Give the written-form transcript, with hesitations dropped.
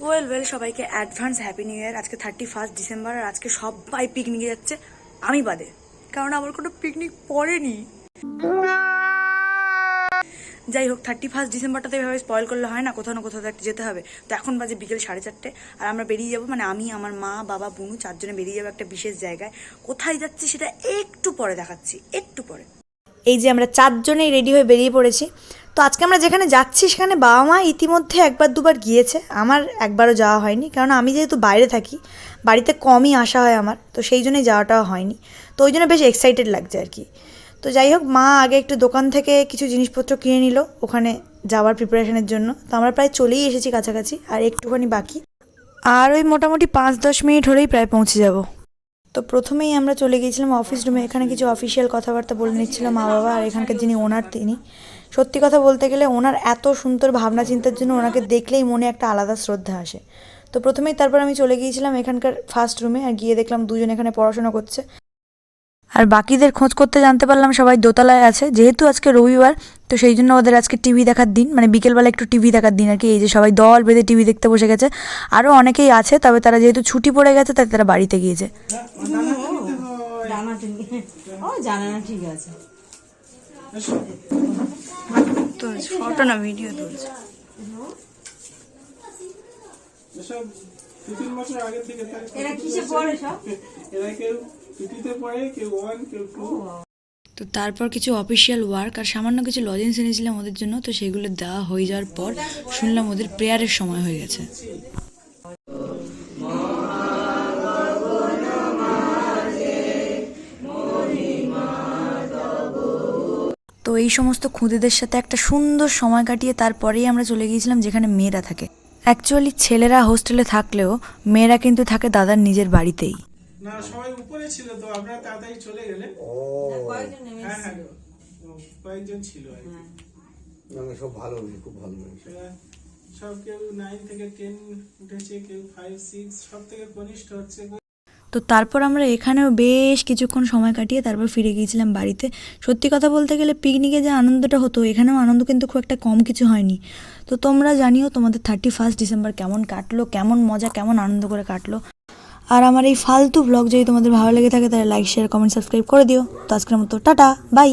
Well সবাইকে advance happy new year. আজকে 31 December আর আজকে সবাই পিকনিকে যাচ্ছে, আমি বাদে, কারণ আমার কোনো পিকনিক পড়েনি। যাই হোক, 31 ডিসেম্বরটাতে এভাবে স্পয়েল করলে হয় না, কোথাও না কোথাও তো একটা যেতে হবে। তো এখন বাজে বিকেল 4:30 আর আমরা বেরিয়ে যাবো, মানে আমি, আমার মা, বাবা, বুনু 4 জনে বেরিয়ে যাবো একটা বিশেষ জায়গায়। কোথায় যাচ্ছি সেটা একটু পরে দেখাচ্ছি, একটু পরে। এই যে আমরা 4 জনেই রেডি হয়ে বেরিয়ে পড়েছি। তো আজকে আমরা যেখানে যাচ্ছি সেখানে বাবা মা ইতিমধ্যে একবার দুবার গিয়েছে, আমার একবারও যাওয়া হয়নি, কারণ আমি যেহেতু বাইরে থাকি, বাড়িতে কমই আসা হয় আমার, তো সেই জন্যই যাওয়াটাও হয়নি। তো ওই জন্য বেশ এক্সাইটেড লাগছে আর কি। তো যাই হোক, মা আগে একটু দোকান থেকে কিছু জিনিসপত্র কিনে নিল ওখানে যাওয়ার প্রিপারেশনের জন্য। তো আমরা প্রায় চলেই এসেছি কাছাকাছি, আর একটুখানি বাকি, আর ওই মোটামুটি 5-10 মিনিট হলেই প্রায় পৌঁছে যাব। তো প্রথমেই আমরা চলে গিয়েছিলাম অফিস রুমে। এখানে কিছু অফিসিয়াল কথাবার্তা বলে নিচ্ছিল মা বাবা, আর এখানকার যিনি ওনার, তিনি সত্যি কথা বলতে গেলে ওনার এত সুন্দর ভাবনা চিন্তার জন্য ওনাকে দেখলেই মনে একটা আলাদা শ্রদ্ধা আসে। তো প্রথমেই তারপর আমি চলে গিয়েছিলাম এখানকার ফার্স্ট রুমে, আর গিয়ে দেখলাম দুজন এখানে পড়াশোনা করছে। আর বাকিদের খোঁজ করতে জানতে পারলাম সবাই দোতলায় আছে, যেহেতু আজকে রবিবার, তো সেই জন্য ওদের আজকে টিভি দেখার দিন, মানে বিকেলবেলা একটু টিভি দেখার দিন আর কি। এই যে সবাই দল বেঁধে টিভি দেখতে বসে গেছে। আরও অনেকেই আছে, তবে তারা যেহেতু ছুটি পড়ে গেছে তাই তারা বাড়িতে গিয়েছে। ফটো না ভিডিও তুলছে। তো তারপর কিছু অফিসিয়াল ওয়ার্ক আর সামান্য কিছু লজেন্স এনেছিলাম ওদের জন্য, তো সেগুলো দেওয়া হয়ে যাওয়ার পর শুনলাম ওদের প্রেয়ারের সময় হয়ে গেছে। তো এই সমস্ত খুদেদের সাথে একটা সুন্দর সময় কাটিয়ে তারপরেই আমরা চলে গিয়েছিলাম যেখানে মেয়েরা থাকে। অ্যাকচুয়ালি ছেলেরা হোস্টেলে থাকলেও মেয়েরা কিন্তু থাকে দাদার নিজের বাড়িতেই। না, সবাই উপরে ছিল, তো আমরা তাড়াতাড়ি চলে গেলে। কয়েকজন ছিল আর কি। সব ভালো, খুব ভালো। সব কেউ 9 থেকে 10 উঠেছে, কেউ 5, 6, সব থেকে কনিষ্ঠ হচ্ছে। তো তারপর আমরা এখানেও বেশ কিছুক্ষণ সময় কাটিয়ে তারপর ফিরে গিয়েছিলাম বাড়িতে। সত্যি কথা বলতে গেলে পিকনিকে যে আনন্দটা হতো, এখানেও আনন্দ কিন্তু খুব একটা কম কিছু হয়নি। তো তোমরা জানিও তোমাদের 31 ডিসেম্বর কেমন কাটলো, কেমন মজা, কেমন আনন্দ করে কাটলো। আর আমার এই ফালতু ব্লগ যদি তোমাদের ভালো লেগে থাকে তাহলে লাইক, শেয়ার, কমেন্ট, সাবস্ক্রাইব করে দিও। তো আজকের মতো টাটা, বাই।